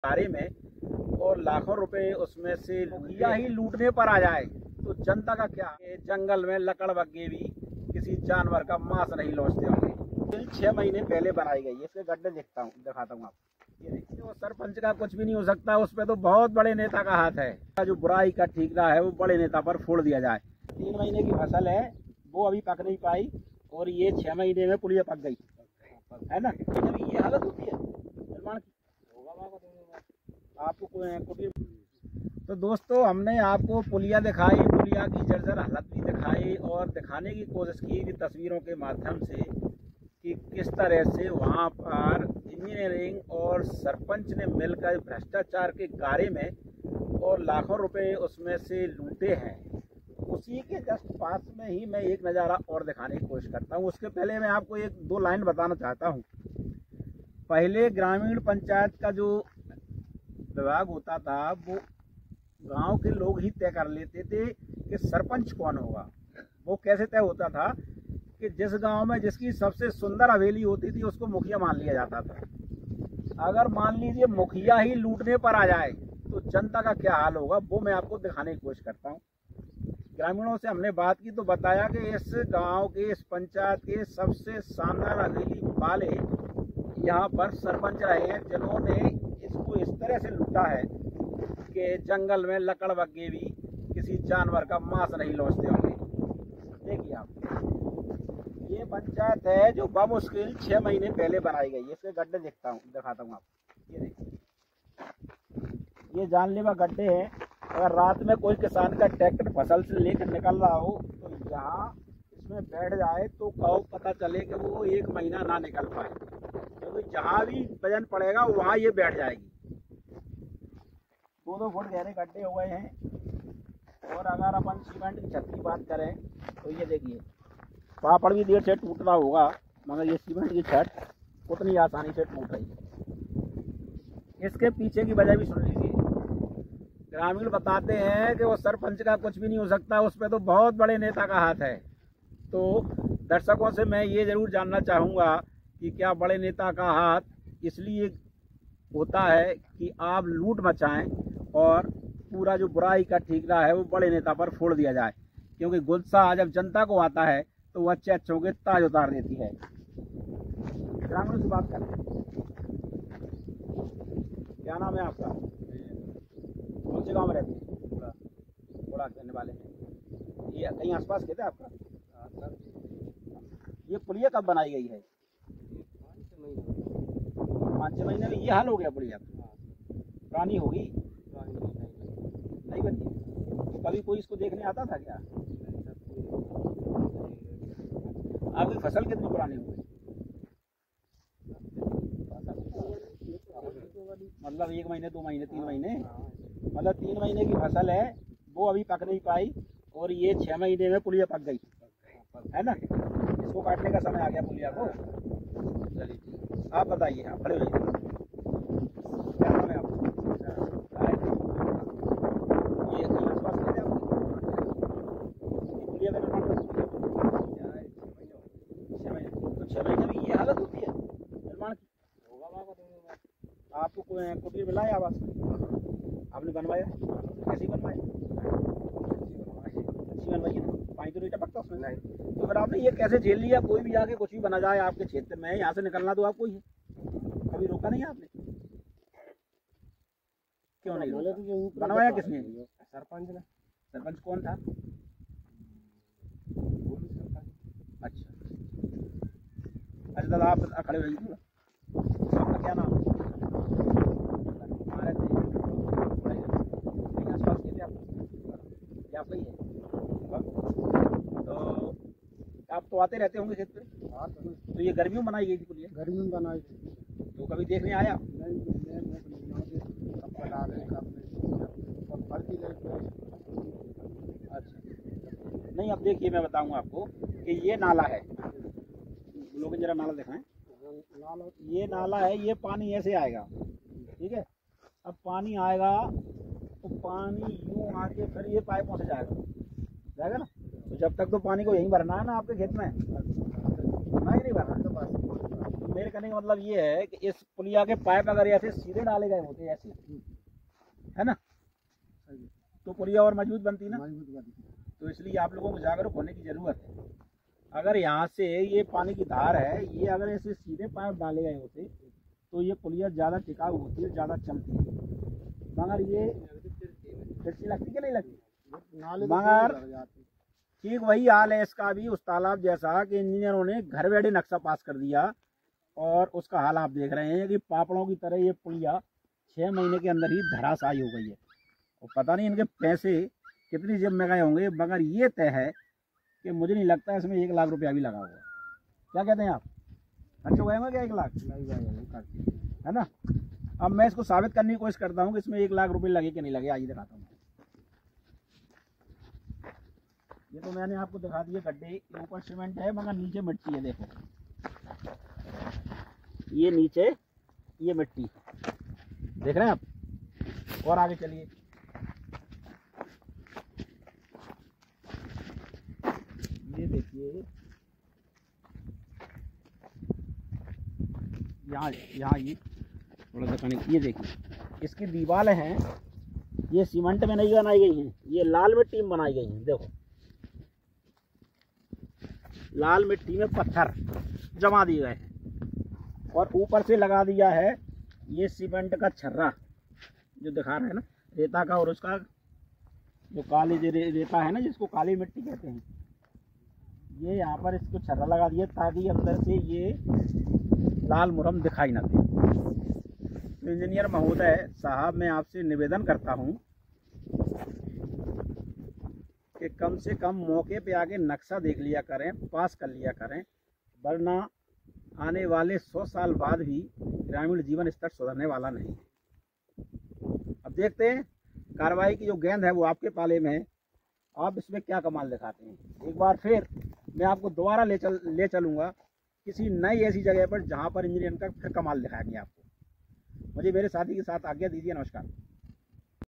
बारे में और लाखों रुपए उसमें से या ही लूटने पर आ जाए तो जनता का क्या। जंगल में लकड़ बग्गे भी किसी जानवर का मांस नहीं लौटते होंगे। 6 महीने पहले बनाई गई है। इसके गड्ढे दिखाता हूँ आपको। ये देखिए, वो सरपंच का कुछ भी नहीं हो सकता, उस पर तो बहुत बड़े नेता का हाथ है। जो बुराई का ठीकरा है वो बड़े नेता पर फोड़ दिया जाए। 3 महीने की फसल है, वो अभी पक नहीं पाई और ये 6 महीने में पुलिया पक गई है ना। ये हालत होती है निर्माण की। आपको कुटीर तो दोस्तों हमने आपको पुलिया दिखाई, पुलिया की जर्जर हालत भी दिखाई और दिखाने की कोशिश की कि तस्वीरों के माध्यम से कि किस तरह से वहाँ पर इंजीनियरिंग और सरपंच ने मिलकर भ्रष्टाचार के गारे में और लाखों रुपए उसमें से लूटे हैं। उसी के जस्ट पास में ही मैं एक नज़ारा और दिखाने की कोशिश करता हूँ। उसके पहले मैं आपको 1-2 लाइन बताना चाहता हूँ। पहले ग्रामीण पंचायत का जो विभाग होता था वो गांव के लोग ही तय कर लेते थे कि सरपंच कौन होगा। वो कैसे तय होता था कि जिस गांव में जिसकी सबसे सुंदर हवेली होती थी उसको मुखिया मान लिया जाता था। अगर मान लीजिए मुखिया ही लूटने पर आ जाए तो जनता का क्या हाल होगा, वो मैं आपको दिखाने की कोशिश करता हूँ। ग्रामीणों से हमने बात की तो बताया कि इस गांव के, इस पंचायत के सबसे शानदार हवेली वाले यहाँ पर सरपंच रहे हैं जिन्होंने इसको इस तरह से लूटा है कि जंगल में लकड़ बग्गे भी किसी जानवर का मांस नहीं लौटते होंगे। देखिए आप, ये पंचायत है जो बमुश्किल 6 महीने पहले बनाई गई है। इसके गड्ढे दिखाता हूँ आपको। ये देखिए, ये जानलेवा गड्ढे हैं। अगर रात में कोई किसान का ट्रैक्टर फसल से लेकर निकल रहा हो तो यहाँ इसमें बैठ जाए तो कहो पता चले कि वो 1 महीना ना निकल पाए, क्योंकि जहाँ भी वजन पड़ेगा वहाँ ये बैठ जाएगी। 2-2 फुट गहरे गड्ढे हो गए हैं। और अगर अपन सीमेंट की छत की बात करें तो ये देखिए, पापड़ भी देर से टूटना होगा मगर ये सीमेंट की छत उतनी आसानी से टूट रही है। इसके पीछे की वजह भी सुन लीजिए। ग्रामीण बताते हैं कि वो सरपंच का कुछ भी नहीं हो सकता, उस पर तो बहुत बड़े नेता का हाथ है। तो दर्शकों से मैं ये ज़रूर जानना चाहूँगा कि क्या बड़े नेता का हाथ इसलिए होता है कि आप लूट मचाएं और पूरा जो बुराई का ठीकरा है वो बड़े नेता पर फोड़ दिया जाए, क्योंकि गुस्सा जब जनता को आता है तो वो अच्छे अच्छों के ताज उतार देती है। ग्रामीणों से बात करें, क्या नाम है आपका? कौन से गाँव में रहते हैं? थोड़ा रहने वाले हैं। ये कहीं आसपास खेत है आपका? ये पुलिया कब बनाई गई है? 5-6 महीने में ये हाल हो गया पुलिया? पुरानी होगी, नहीं बनी। तो कभी कोई इसको देखने आता था क्या? आपकी फसल कितनी पुरानी हो गई? मतलब 1 महीने, 2 महीने, 3 महीने? मतलब 3 महीने की फसल है, वो अभी पक नहीं पाई और ये 6 महीने में पुलिया पक गई है ना। इसको काटने का समय आ गया पुलिया को। चलिए आप बताइए, आप खड़े हो जाइए। क्या नाम है आपका? ये आसपास कहते हैं पुलिया का निर्माण 6 महीने। तो 6 महीने में ये हालत होती है निर्माण की। आपको कुटीर मिला है आवास आपने बनवाया? कैसे बनवाया? अच्छी बनवाई है, पानी तो नहीं टपकता उसमें। तो फिर आपने ये कैसे झेल लिया? कोई भी आके कुछ भी बना जाए आपके क्षेत्र में, यहाँ से निकलना तो आपको ही है। कभी रोका नहीं आपने? क्यों नहीं रोका? बनवाया किसने? सरपंच ने। सरपंच कौन था? अच्छा अच्छा, दादा आप खड़े हो जाइए। आपका क्या नाम है? आपका ही है? तो आप तो आते रहते होंगे खेत पे? तो ये गर्मियों में बनाई गई थी पुलिया? गर्मी में बनाई थी। तो कभी देखने आया? अच्छा नहीं, अब देखिए मैं बताऊंगा आपको कि ये नाला है। लोग जरा नाला दिखाएं। ये नाला है, ये पानी ऐसे आएगा, ठीक है। अब पानी आएगा तो पानी यूं आके फिर ये पाइपों से जाएगा ना। तो जब तक तो पानी को यहीं भरना है ना आपके खेत में, नहीं भरना तो बस तो मेरे कहने का मतलब ये है कि इस पुलिया के पाइप अगर ऐसे सीधे डाले गए होते ऐसे, है ना, तो पुलिया और मजबूत बनती ना। तो इसलिए आप लोगों को जागरूक होने की जरूरत है। अगर यहाँ से ये पानी की धार है, ये अगर ऐसे सीधे पाइप डाले गए होते तो ये पुलिया ज़्यादा टिकाऊ होती है, ज़्यादा चलती है। मगर ये तिरछी लगती कि नहीं लगती, मगर ठीक वही हाल है इसका भी, उस तालाब जैसा कि इंजीनियरों ने घर बैठे नक्शा पास कर दिया और उसका हाल आप देख रहे हैं कि पापड़ों की तरह ये पुलिया 6 महीने के अंदर ही धराशायी हो गई है। और पता नहीं इनके पैसे कितनी जेब में गए होंगे, मगर ये तय है कि मुझे नहीं लगता इसमें 1 लाख रुपया भी लगा हुआ। क्या कहते हैं आप, खर्च हुए होंगे क्या 1 लाख, है ना। अब मैं इसको साबित करने की कोशिश करता हूँ कि इसमें 1 लाख रुपए लगे कि नहीं लगे, आइए दिखाता हूँ। ये तो मैंने आपको दिखा दिए गड्ढे, ऊपर सीमेंट है मगर नीचे मिट्टी है। देखो ये नीचे ये मिट्टी देख रहे हैं आप। और आगे चलिए, ये देखिए यहाँ ये थोड़ा सा ये देखिए इसकी दीवारें हैं, ये सीमेंट में नहीं बनाई गई हैं, ये लाल मिट्टी में बनाई गई हैं। देखो लाल मिट्टी में पत्थर जमा दिए गए हैं और ऊपर से लगा दिया है ये सीमेंट का छर्रा जो दिखा रहे हैं ना, रेता का, और उसका जो काली रेता है ना जिसको काली मिट्टी कहते हैं, ये यहाँ पर इसको छर्रा लगा दिया ताकि अंदर से ये लाल मुरम दिखाई ना दे। तो इंजीनियर महोदय साहब, मैं आपसे निवेदन करता हूँ कि कम से कम मौके पे आके नक्शा देख लिया करें, पास कर लिया करें, वरना आने वाले 100 साल बाद भी ग्रामीण जीवन स्तर सुधरने वाला नहीं। अब देखते हैं कार्रवाई की जो गेंद है वो आपके पाले में है, आप इसमें क्या कमाल दिखाते हैं। एक बार फिर मैं आपको दोबारा ले चलूँगा किसी नई ऐसी जगह पर जहाँ पर इंजीनियर का फिर कमाल दिखाएंगे आपको। मुझे मेरे साथी के साथ आज्ञा दीजिए। नमस्कार।